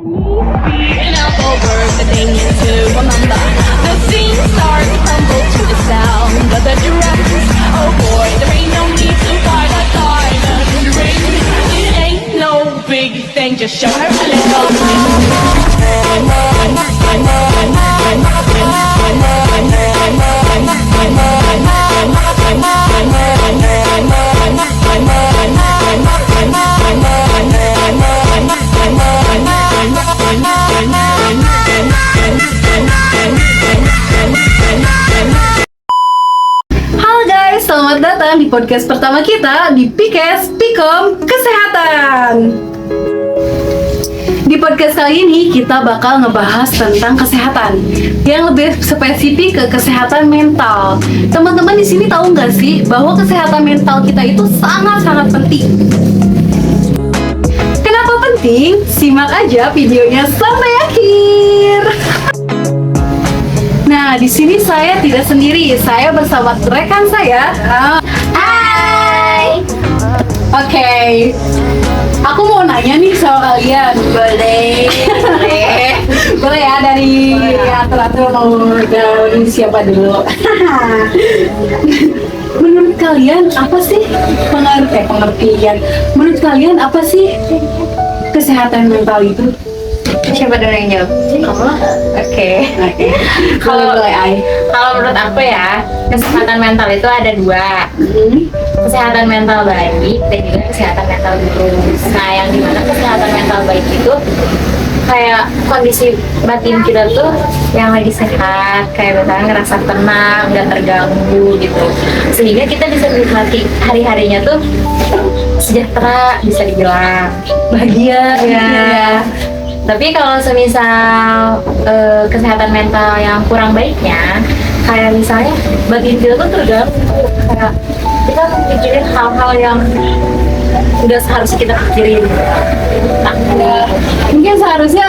An elbow verb, the thing is to remember. The scene starts to crumble to the sound of the drums. Oh boy, there ain't no need to fight a diamond ring. It ain't no big thing, just show her a little Halo guys, selamat datang di podcast pertama kita di Pikes Pikom Kesehatan. Di podcast kali ini kita bakal ngebahas tentang kesehatan yang lebih spesifik ke kesehatan mental. Teman-teman di sini tahu nggak sih bahwa kesehatan mental kita itu sangat-sangat penting? Kenapa penting? Simak aja videonya sampai akhir. Nah, di sini saya tidak sendiri. Saya bersama rekan saya. Hai. Oke. Aku mau nanya nih sama kalian. Boleh. Boleh ya, dari atur-atur mau dari siapa dulu? Menurut kalian apa sih pengertian? Menurut kalian apa sih kesehatan mental itu? Siapa dulu yang jawab? Kamu? Oke. Kalau menurut aku ya, kesehatan mental itu ada dua. Kesehatan mental baik dan juga kesehatan mental buruk. Nah, yang dimana kesehatan mental baik itu kayak kondisi batin kita tuh yang lagi sehat, kayak misalnya ngerasa tenang, nggak terganggu gitu, sehingga kita bisa menikmati hari-harinya tuh sejahtera, bisa dibilang bahagia ya. Tapi kalau semisal kesehatan mental yang kurang baiknya, kayak misalnya batin kita tuh terganggu, kayak kita mikirin hal-hal yang udah seharusnya kita pikirin. Mungkin seharusnya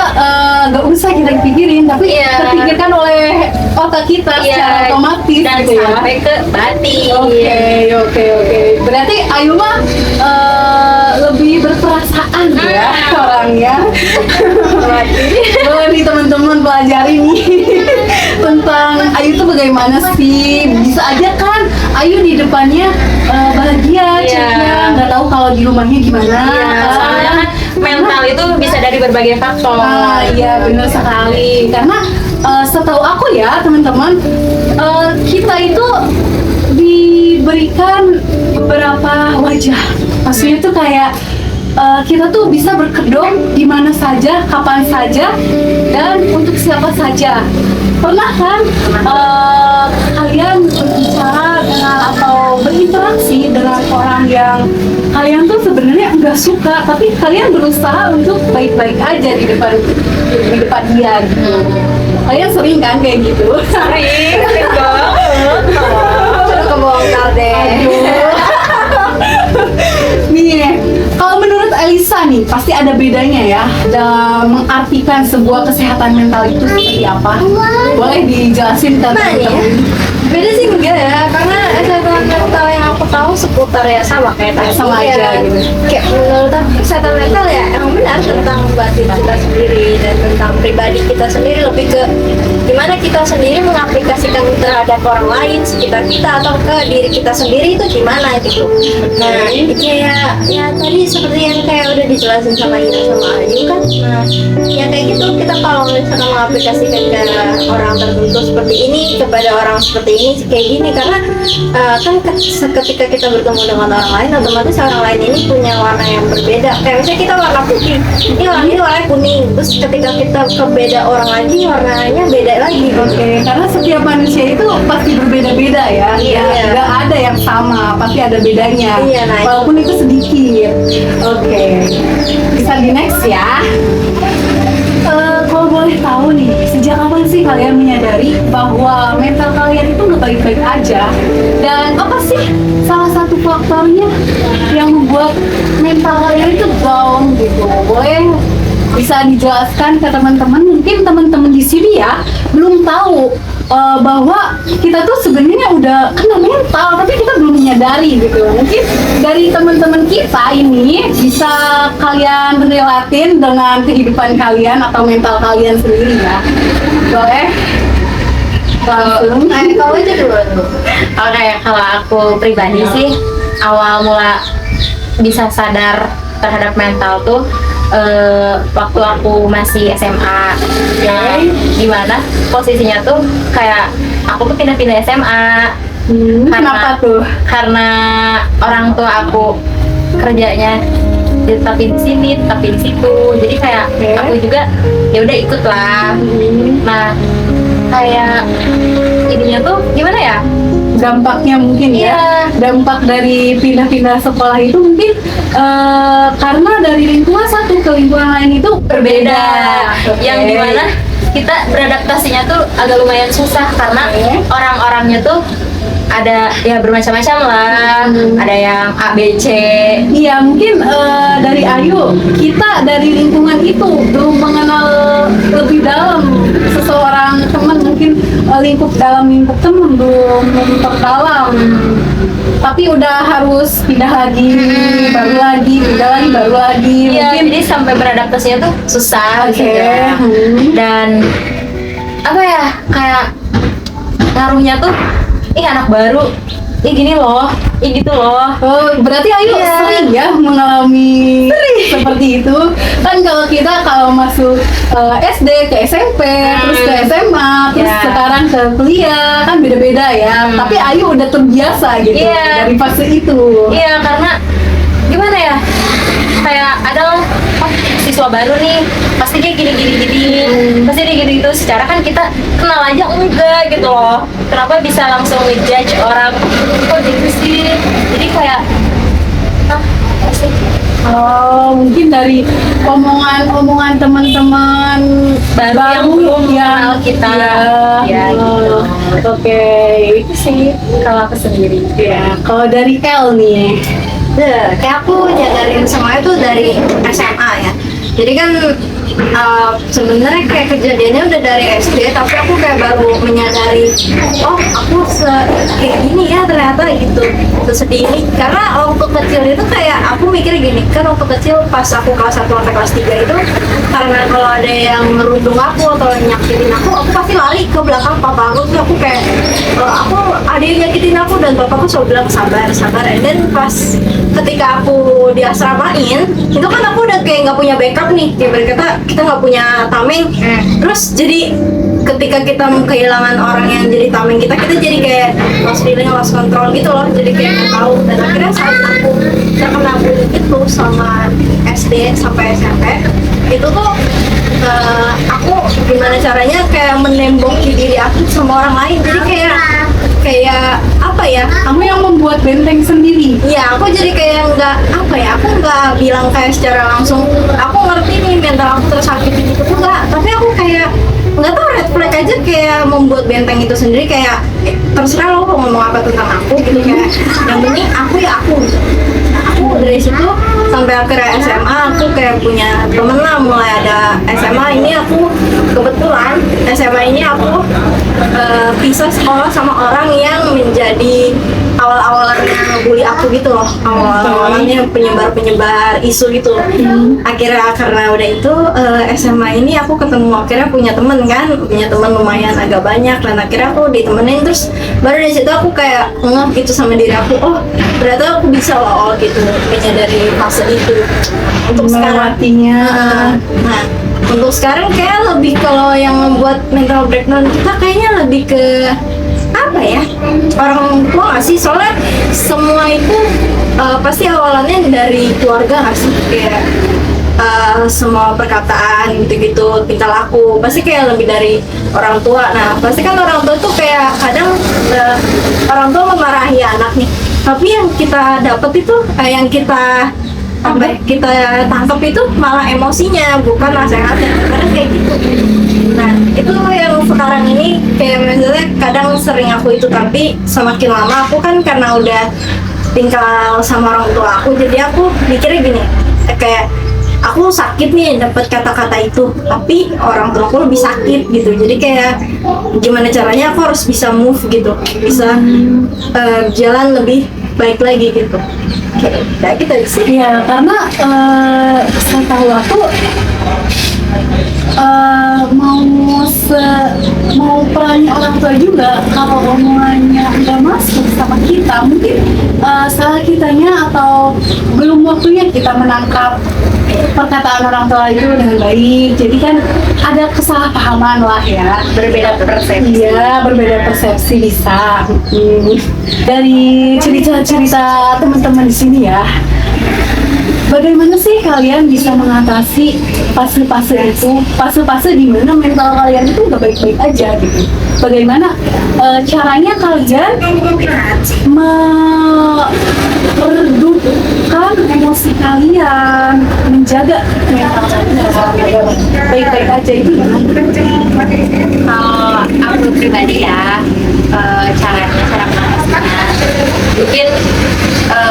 nggak usah kita pikirin, tapi terpikirkan oleh otak kita secara otomatis dan gitu ya. sampai ke batin. Oke. Berarti Ayu mah lebih berperasaan ya orangnya. Boleh nih teman-teman pelajari nih tentang Ayu tuh bagaimana sih. Bisa aja kan Ayu di depannya bahagia, ceria, nggak tahu kalau di rumahnya gimana. Soalnya kan mental itu bisa dari berbagai faktor. Iya benar sekali. Karena setahu aku ya teman-teman, kita itu diberikan beberapa wajah. Maksudnya tuh kayak kita tuh bisa berkedok di mana saja, kapan saja, dan untuk siapa saja. Pernah kan kalian berbicara dengan atau berinteraksi dengan orang yang kalian tuh sebenarnya nggak suka, tapi kalian berusaha untuk baik-baik aja di depan dia gitu. Kalian sering kan kayak gitu? Sering banget. Udah kebongkar deh. Nih, kalau menurut Elisa nih, pasti ada bedanya ya dalam mengartikan sebuah kesehatan mental itu seperti apa? Boleh dijelasin ke teman-teman? Beda sih enggak ya, karena kesehatan mental yang aku tahu seputar ya sama kayak tadi. Sama aja gitu. Kayak menurut aku kesehatan mental ya emang benar tentang batin kita sendiri dan tentang pribadi kita sendiri, lebih ke gimana kita sendiri mengaplikasikan terhadap orang lain sekitar kita atau ke diri kita sendiri itu gimana gitu. Nah, kayak ya tadi seperti yang kayak udah dijelasin sama Ina sama Ayu kan. Nah, ya kayak gitu, kita kalau misalkan mengaplikasikan ke orang tertentu seperti ini, kepada orang seperti ini kayak gini, karena kan ketika kita bertemu dengan orang lain, otomatis orang lain ini punya warna yang berbeda. Kayak misalnya kita warna putih, ini warna kuning, terus ketika kita ke beda orang lagi, warnanya beda lagi. Oke, karena setiap manusia itu pasti berbeda-beda ya. Iya. Nggak ada yang sama, pasti ada bedanya. Iya, nah, walaupun itu sedikit. Oke, bisa di next ya. Kalau boleh tahu nih, sejak kapan sih kalian menyadari bahwa mental kalian itu nggak baik-baik aja? Dan apa sih salah satu faktornya yang membuat mental kalian itu down gitu? Boleh bisa dijelaskan ke teman-teman? Mungkin teman-teman di sini ya belum tahu bahwa kita tuh sebenarnya udah kena mental tapi kita belum menyadari gitu. Mungkin dari teman-teman kita ini bisa kalian relatin dengan kehidupan kalian atau mental kalian sendiri ya. Boleh? Langsung. Kamu aja dulu. Oke, kalau aku pribadi sih awal mula bisa sadar terhadap mental tuh waktu aku masih SMA. Ya, dimana posisinya tuh kayak aku tuh pindah-pindah SMA. Kenapa tuh? Karena orang tua aku kerjanya tapi di sini, tapi di situ. Jadi kayak aku juga ya udah ikut lah. Nah, kayak ininya tuh gimana ya? Dampaknya mungkin ya, dampak dari pindah-pindah sekolah itu mungkin karena dari lingkungan satu ke lingkungan lain itu berbeda. Yang dimana kita beradaptasinya tuh agak lumayan susah karena orang-orangnya tuh ada ya bermacam-macam lah, ada yang A, B, C. Iya, mungkin dari Ayu, kita dari lingkungan itu belum mengenal lebih dalam seseorang teman, mungkin lingkup teman belum memperdalam. Tapi udah harus pindah lagi, baru lagi, pindah lagi, baru lagi. Iya, Mungkin jadi sampai beradaptasinya tuh susah Oke. gitu ya. Dan apa ya, kayak ngaruhnya tuh anak baru, gini loh, gitu loh. Oh, berarti Ayu Iya. sering ya mengalami seperti itu. Kan kalau masuk SD ke SMP, terus ke SMA, terus Iya. sekarang ke kuliah, kan beda-beda ya. Tapi Ayu udah terbiasa gitu Iya. dari fase itu. Iya, karena gimana ya, kayak ada loh, oh siswa baru nih, pasti dia gini, pasti dia gitu. Secara kan kita kenal aja enggak gitu loh. Kenapa bisa langsung ngejudge orang, kok gitu sih? Jadi kayak, apa sih? Oh, mungkin dari omongan teman-teman Baru yang belum yang kenal kita. Ya, Ya, gitu. Oke, itu sih. Kalau aku sendiri. Ya, kalau dari L nih. Kayak aku nyadarin semuanya tuh dari SMA ya. Jadi kan sebenarnya kayak kejadiannya udah dari SD, tapi aku kayak baru menyadari, oh aku kayak gini ya ternyata gitu, sesedih ini. Karena waktu kecil itu kayak aku mikir gini, kan waktu kecil pas aku kelas 1 sampai kelas 3 itu, karena kalau ada yang merundung aku atau nyakitin aku pasti lari ke belakang papa aku. Tuh aku kayak aku ada yang nyakitin aku dan bapakku selalu bilang sabar. And then pas ketika aku diasramain, itu kan aku udah kayak nggak punya backup nih, kayak berkata kita nggak punya tameng. Terus jadi ketika kita kehilangan orang yang jadi tameng kita jadi kayak lost feeling, lost control gitu loh. Jadi kayak nggak tahu. Dan akhirnya saat aku terkena bully itu sama SD sampai SMP, itu tuh aku gimana caranya kayak menembongki diri aku sama orang lain. Jadi kayak apa ya? Kamu yang membuat benteng sendiri. Iya, aku jadi kayak nggak apa ya, aku nggak bilang kayak secara langsung aku ngerti nih mental aku tersakiti gitu tuh nggak, tapi aku kayak nggak tahu, red flag aja kayak membuat benteng itu sendiri. Kayak terserah lo mau ngomong apa tentang aku gitu, kayak yang penting aku ya aku gitu. Aku dari situ sampai akhirnya SMA aku kayak punya temen lah, mulai ada SMA ini aku kebetulan SMA ini aku pisah sekolah sama orang yang menjadi awal-awalannya ngebully aku gitu loh, awal-awalannya penyebar isu gitu. Akhirnya karena udah itu SMA ini aku ketemu, akhirnya punya temen lumayan agak banyak, dan akhirnya aku ditemenin. Terus baru dari situ aku kayak ngeh gitu sama diri aku, oh ternyata aku bisa loh gitu menyadari fase itu. Untuk sekarang nah untuk sekarang kayak lebih kalau yang membuat mental breakdown kita kayaknya lebih ke apa ya, orang tua nggak sih? Soalnya semua itu pasti awalannya dari keluarga nggak sih? Kayak semua perkataan gitu-gitu, tingkah laku pasti kayak lebih dari orang tua. Nah pasti kan orang tua tuh kayak kadang orang tua memarahi anak nih, tapi yang kita dapat itu yang kita kita tangkap itu malah emosinya, bukan nasihatnya. Karena kayak gitu. Nah itu yang sekarang ini kayak misalnya kadang sering aku itu, tapi semakin lama aku kan karena udah tinggal sama orang tua aku, jadi aku mikirnya gini, kayak aku sakit nih dapat kata-kata itu, tapi orang tuaku lebih sakit gitu. Jadi kayak gimana caranya aku harus bisa move gitu, bisa jalan lebih baik lagi gitu. Kayak gitu sih. Ya karena setahu aku mau perannya orang tua juga kalau omongannya nggak masuk sama kita, mungkin salah kitanya atau belum waktunya kita menangkap perkataan orang tua itu dengan baik. Jadi kan ada kesalahpahaman lah ya, Berbeda persepsi. iya berbeda persepsi bisa. Dari cerita-cerita teman-teman di sini ya, bagaimana sih kalian bisa mengatasi fase-fase itu? Fase-fase di mana mental kalian itu nggak baik-baik aja gitu. Bagaimana caranya kalian meredupkan emosi kalian, menjaga mental kalian baik-baik aja itu gimana? Kalau aku pribadi ya, cara mengatasinya mungkin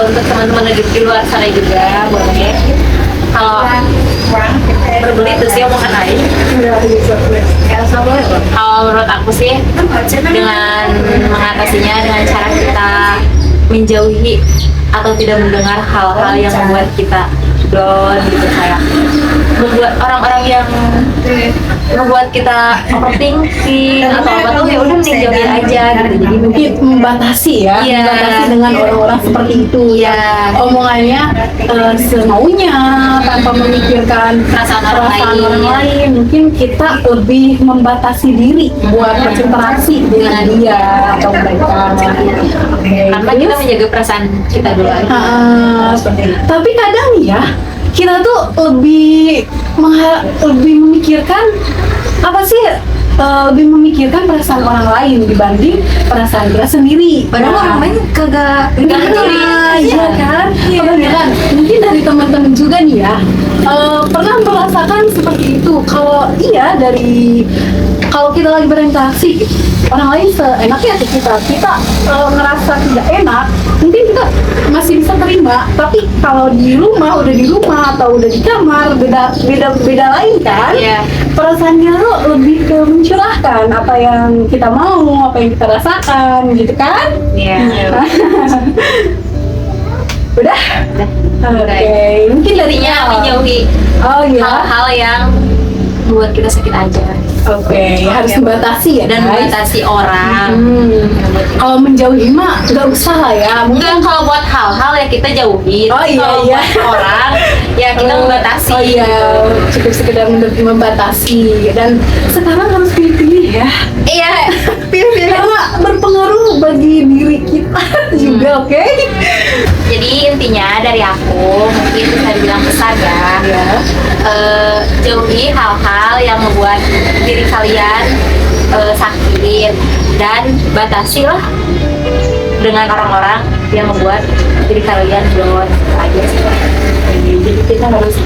untuk teman-teman di luar sana juga boleh. Kalau berbelit itu sih omongan lain. Kalau menurut aku sih dengan mengatasinya dengan cara kita menjauhi atau tidak mendengar hal-hal yang membuat kita down gitu, kayak membuat orang-orang yang membuat kita overthinking atau apa tuh ya udah mending jauhin aja gitu. Jadi Mungkin membatasi ya, Iya. membatasi dengan orang-orang seperti itu. Iya. Omongannya semaunya tanpa memikirkan Perasaan orang lain. Mungkin kita lebih membatasi diri buat berinteraksi dengan dia atau mereka. karena kita menjaga perasaan kita dulu aja. Tapi kadang ya kita tuh lebih memikirkan apa sih, lebih memikirkan perasaan orang lain dibanding perasaan kita sendiri. Padahal orang lain kagak peduli. Iya kan? Kebanyakan mungkin dari teman-teman juga nih ya, pernah merasakan seperti itu. Kalau kita lagi berinteraksi, orang lain seenaknya ke kita ngerasa tidak enak, mungkin kita masih bisa terima. Tapi kalau di rumah atau udah di kamar, beda lain kan? Iya. Perasaannya tuh lebih ke mencurahkan apa yang kita mau, apa yang kita rasakan, gitu kan? Iya. Udah? Oke, mungkin Intinya menjauhi Oh iya. hal-hal yang membuat kita sakit aja Oke, harus membatasi ya dan guys. membatasi orang. Kalau menjauhi mah nggak usah lah ya. Enggak, kalau buat hal-hal ya kita jauhin. Oh, iya, Kalau iya. buat orang ya kita membatasi. Oh iya, cukup sekedar membatasi. Dan sekarang harus pilih-pilih ya. Iya. Karena berpengaruh bagi diri kita juga, oke? Jadi intinya dari aku mungkin bisa dibilang pesan ya. Jauhi hal-hal yang membuat diri kalian sakit dan batasilah dengan orang-orang yang membuat diri kalian down aja sih. Jadi kita harus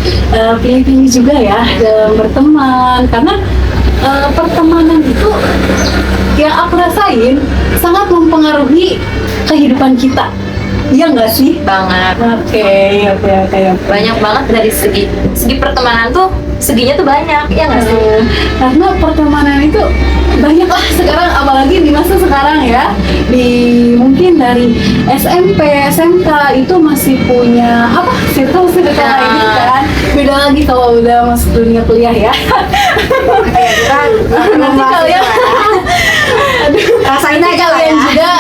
pilih-pilih juga ya dalam berteman, karena pertemanan itu yang aku rasain sangat mempengaruhi kehidupan kita. Iya nggak sih? Banget. Oke. Banyak banget dari segi pertemanan tuh, seginya tuh banyak, ya nggak sih? Karena pertemanan itu banyak lah sekarang, apalagi di masa sekarang ya. Mungkin dari SMP, SMK itu masih punya apa? Circle Nah. kayak gitu kan. Beda lagi kalau udah masuk dunia kuliah ya. Nanti kalian Rasain aja lah kalian ya. juga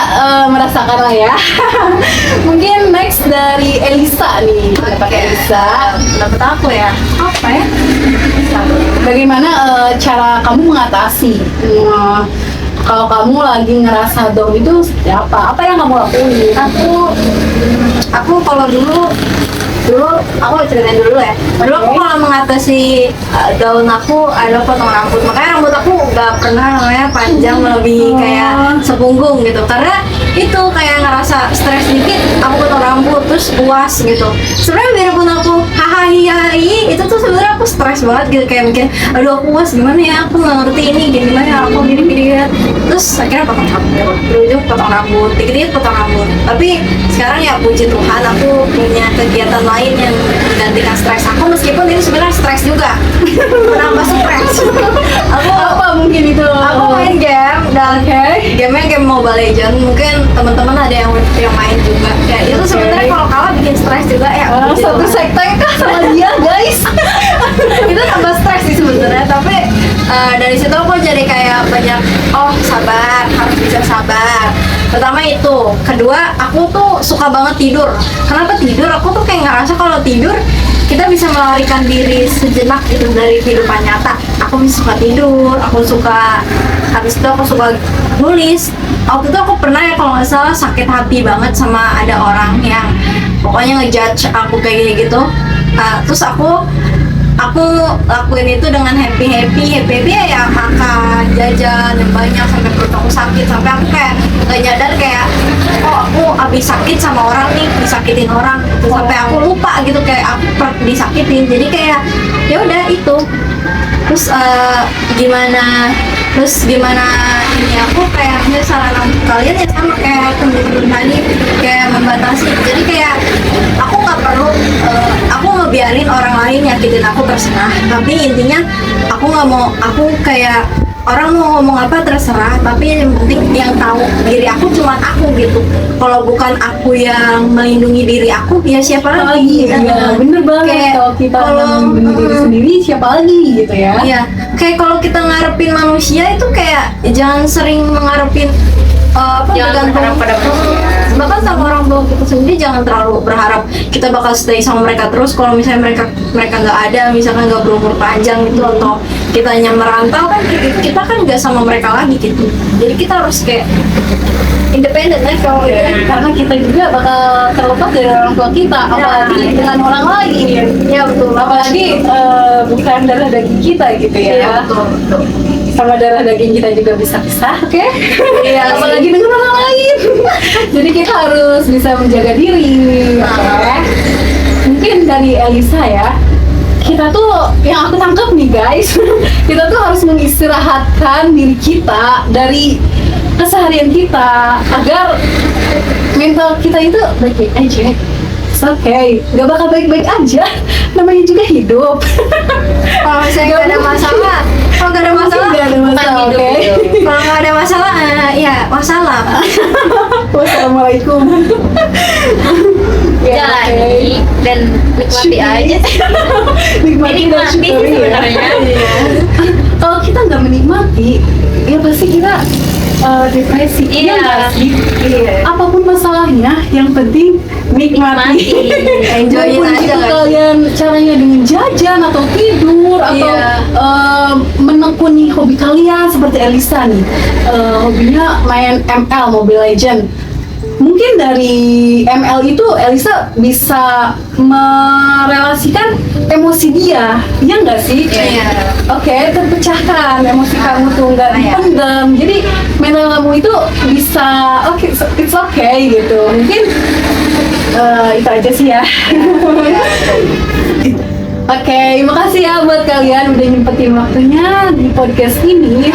merasakan lah ya. Mungkin next dari Elisa nih. Pakai Elisa. Dapat aku ya. Apa ya? Bagaimana cara kamu mengatasi kalau kamu lagi ngerasa down itu seperti apa? Apa yang kamu lakuin? Aku kalau dulu aku ceritain dulu ya. Dulu aku kalau mengatasi daun aku adalah potong rambut. Makanya rambut aku nggak pernah namanya panjang lebih kayak sepunggung gitu. Karena itu kayak ngerasa stres dikit, aku potong rambut terus puas gitu. Sebenarnya biarpun aku hahaha itu tuh sebenarnya aku stres banget gitu, kayak mikir aduh aku was gimana ya, aku nggak ngerti ini gimana ya, aku gini ya. Terus akhirnya potong rambut, berujung potong rambut, dikit-dikit potong rambut. Tapi sekarang ya puji Tuhan aku punya kegiatan lain yang menggantikan stres aku, meskipun itu sebenarnya stres juga menambah stres. Aku Apa mungkin itu? aku main game dan gamenya game Mobile Legends, mungkin teman-teman ada yang main juga. Ya itu sebenarnya kalau kalah bikin stres juga ya. puji Satu Tuhan. sekte kah sama dia guys? Itu tambah stres sih sebenarnya, tapi dari situ aku jadi kayak banyak sabar, harus bisa sabar. Pertama itu, kedua aku tuh suka banget tidur. Kenapa tidur? Aku tuh kayak ngerasa kalau tidur kita bisa melarikan diri sejenak gitu dari kehidupan nyata. Aku suka tidur, habis itu aku suka nulis. Waktu itu aku pernah ya kalau nggak salah sakit hati banget sama ada orang yang pokoknya ngejudge aku kayak gitu. Terus aku lakuin itu dengan happy ya makan, jajan yang banyak sampai perut aku sakit, sampai aku kayak gak nyadar kayak aku abis sakit sama orang nih, disakitin orang gitu. Sampai aku lupa gitu kayak aku disakitin, jadi kayak ya udah itu. Terus gimana ini aku kayak saran kalian ya sama kayak temen-temen tadi, kayak membatasi. Jadi kayak aku nggak perlu aku ngebiarin orang lain nyakitin aku, terserah. Tapi intinya aku nggak mau, aku kayak orang mau ngomong apa terserah, tapi yang penting yang tahu diri aku cuma aku gitu. Kalau bukan aku yang melindungi diri aku, ya siapa lagi? Ya, bener banget. Kayak Kalau kita kalau melindungi diri sendiri, siapa lagi gitu ya? Iya, kayak kalau kita ngarepin manusia itu kayak jangan sering mengharapin Jangan berharap pada manusia. Bahkan sama orang tua kita sendiri jangan terlalu berharap kita bakal stay sama mereka terus. Kalau misalnya mereka nggak ada, misalkan nggak berumur panjang gitu, atau kitanya merantau, kan kita kan nggak sama mereka lagi gitu. Jadi kita harus kayak independen ya kalau Karena kita juga bakal terlepas dari orang tua kita, apalagi dengan orang lain. ya betul. Apalagi bukan darah daging kita gitu ya. Iya betul. Sama darah daging kita juga bisa pisah, oke? Iya, Apalagi dengan orang lain. Jadi kita harus bisa menjaga diri, oke? Mungkin dari Elisa ya, kita tuh yang aku tangkap nih guys, kita tuh harus mengistirahatkan diri kita dari keseharian kita agar mental kita itu baik-baik aja. It's okay, gak bakal baik-baik aja, namanya juga hidup. Kalau misalnya nggak ada masalah, Gak ada masalah, oke? kalau nggak ada masalah, ya masalah. Wassalamualaikum. Ya, Jalani dan nikmati aja sih. Nikmati dan Nikmati sih syukuri ya. sebenarnya. Kalau kita nggak menikmati, ya pasti kita depresi. Iya. nggak sih? Apapun masalahnya, yang penting nikmati. Enjoyin Walaupun aja itu kan. kalian caranya dengan jajan atau tidur atau menekuni hobi kalian seperti Elisa nih, hobinya main ML, Mobile Legends. Mungkin dari ML itu Elisa bisa merelasikan emosi dia, iya nggak sih? Iya. Oke, terpecahkan emosi kamu tuh nggak dipendam. Jadi mental kamu itu bisa it's okay gitu. Mungkin itu aja sih ya. Oke, makasih ya buat kalian udah nyempetin waktunya di podcast ini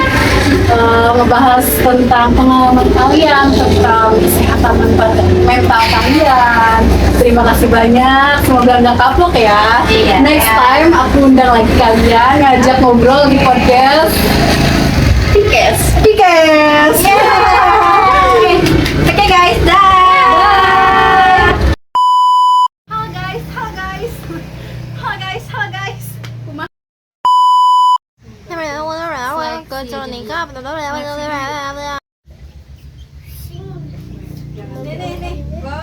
ngebahas tentang pengalaman kalian, tentang kesehatan mental kalian. Terima kasih banyak, semoga nggak kapok ya. Iya. Next time aku undang lagi kalian ngajak ngobrol di podcast Pikes. Pikes. Oke guys, dah.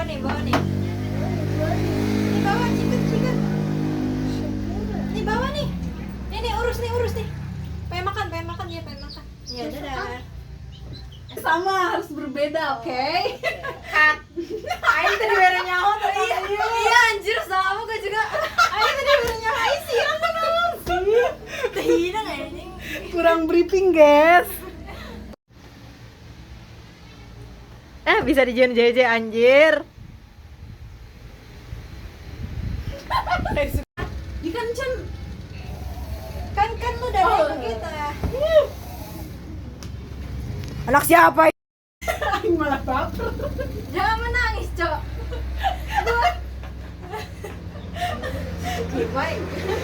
Nih, bawa nih. Nih bawa chicken. Nih bawa nih. Nih urus nih. Pengen makan ya, pengen makan. Ya dadah. Sama harus berbeda, oke? Aing tadi baru nyawa tuh. Iya anjir, sama gue juga. Aing tadi baru nyawa. Aing siram terus. Tidak anjing. Kurang briefing, guys. Bisa dijual JJ anjir. kan Cen. Kan lu udah Oh. dari kita. Anak siapa? Aing malah baper. Jangan menangis, Cok. Gimana?